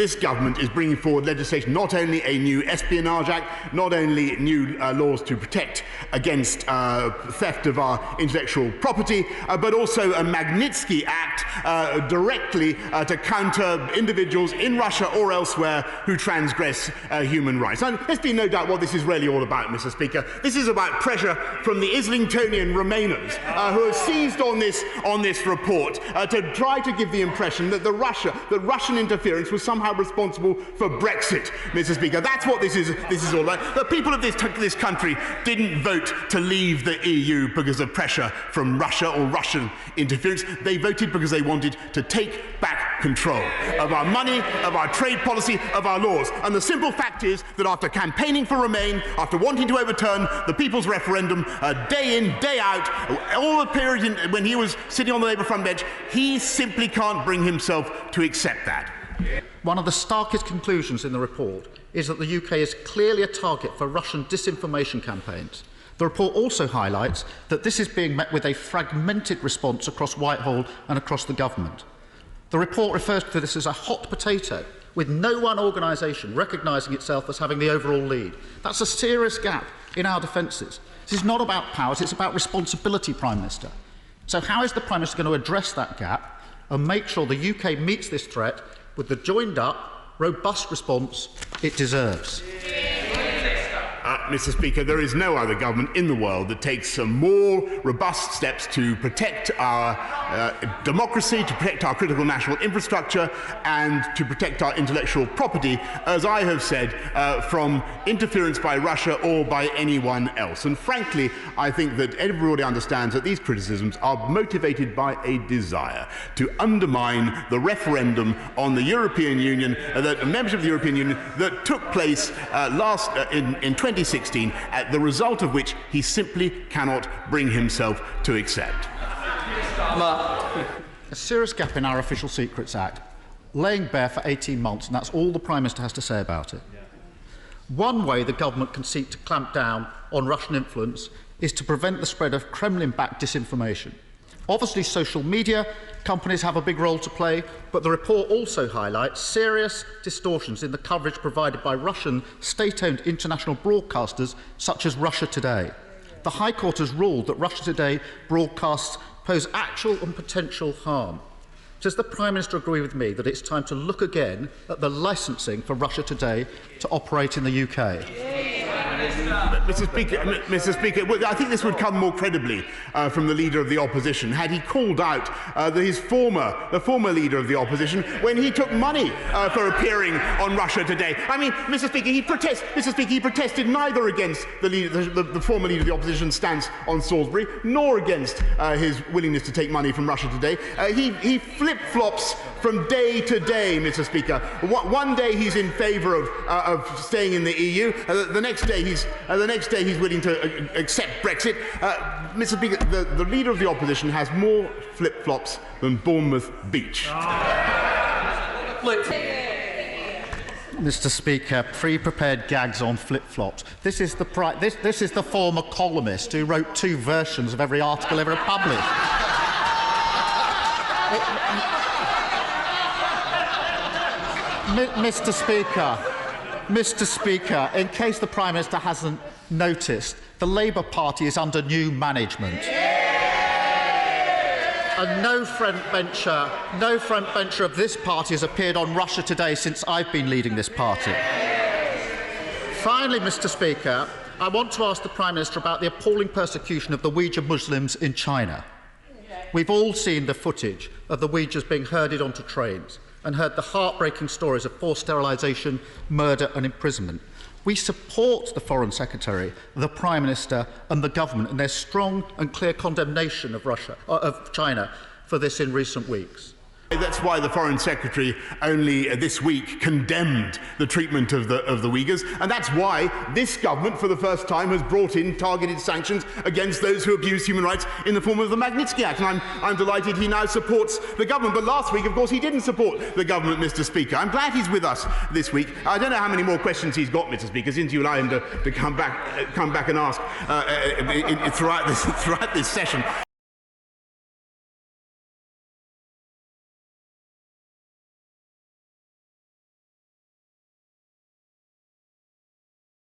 this government is bringing forward legislation, not only a new Espionage Act, not only new laws to protect against theft of our intellectual property, but also a Magnitsky Act directly to counter individuals in Russia or elsewhere who transgress human rights. And there's been no doubt what this is really all about, Mr. Speaker. This is about pressure from the Islingtonian Remainers who have seized on this report to try to give the impression that Russian interference was somehow responsible for Brexit, Mr. Speaker. That's what this is all about. The people of this country didn't vote to leave the EU because of pressure from Russia or Russian interference. They voted because they wanted to take back control of our money, of our trade policy, of our laws. And the simple fact is that after campaigning for Remain, after wanting to overturn the people's referendum, day in, day out, all the period when he was sitting on the Labour front bench, he simply can't bring himself to accept that. One of the starkest conclusions in the report is that the UK is clearly a target for Russian disinformation campaigns. The report also highlights that this is being met with a fragmented response across Whitehall and across the government. The report refers to this as a hot potato, with no one organisation recognising itself as having the overall lead. That's a serious gap in our defences. This is not about powers, it's about responsibility, Prime Minister. So how is the Prime Minister going to address that gap and make sure the UK meets this threat with the joined-up, robust response it deserves? Mr. Speaker, there is no other government in the world that takes some more robust steps to protect our democracy, to protect our critical national infrastructure, and to protect our intellectual property, as I have said, from interference by Russia or by anyone else. And frankly, I think that everybody understands that these criticisms are motivated by a desire to undermine the referendum on the European Union, that membership of the European Union, that took place in 2016, the result of which he simply cannot bring himself to accept. A serious gap in our Official Secrets Act, laying bare for 18 months, and that's all the Prime Minister has to say about it. One way the government can seek to clamp down on Russian influence is to prevent the spread of Kremlin-backed disinformation. Obviously, social media companies have a big role to play, but the report also highlights serious distortions in the coverage provided by Russian state-owned international broadcasters such as Russia Today. The High Court has ruled that Russia Today broadcasts pose actual and potential harm. Does the Prime Minister agree with me that it's time to look again at the licensing for Russia Today to operate in the UK? Mr. Speaker, I think this would come more credibly from the Leader of the Opposition had he called out the former Leader of the Opposition when he took money for appearing on Russia Today. I mean, Mr. Speaker, he protested neither against the former Leader of the Opposition's stance on Salisbury, nor against his willingness to take money from Russia Today. He flip-flops from day to day, Mr. Speaker. One day he's in favour of staying in the EU. The next day he's willing to accept Brexit. Mr. Speaker, the Leader of the Opposition has more flip-flops than Bournemouth Beach. Mr. Speaker, pre-prepared gags on flip-flops. This is the former columnist who wrote 2 versions of every article ever published. Mr. Speaker, in case the Prime Minister hasn't noticed, the Labour Party is under new management. And no front bencher of this party has appeared on Russia Today since I've been leading this party. Finally, Mr. Speaker, I want to ask the Prime Minister about the appalling persecution of the Uyghur Muslims in China. We've all seen the footage of the Uyghurs being herded onto trains and heard the heartbreaking stories of forced sterilisation, murder and imprisonment. We support the Foreign Secretary, the Prime Minister and the Government in their strong and clear condemnation of China for this in recent weeks. That's why the Foreign Secretary only this week condemned the treatment of the Uyghurs, and that's why this government for the first time has brought in targeted sanctions against those who abuse human rights in the form of the Magnitsky Act. And I'm delighted he now supports the government. But last week, of course, he didn't support the government, Mr. Speaker. I'm glad he's with us this week. I don't know how many more questions he's got, Mr. Speaker, since you allow him to come back and ask throughout this session.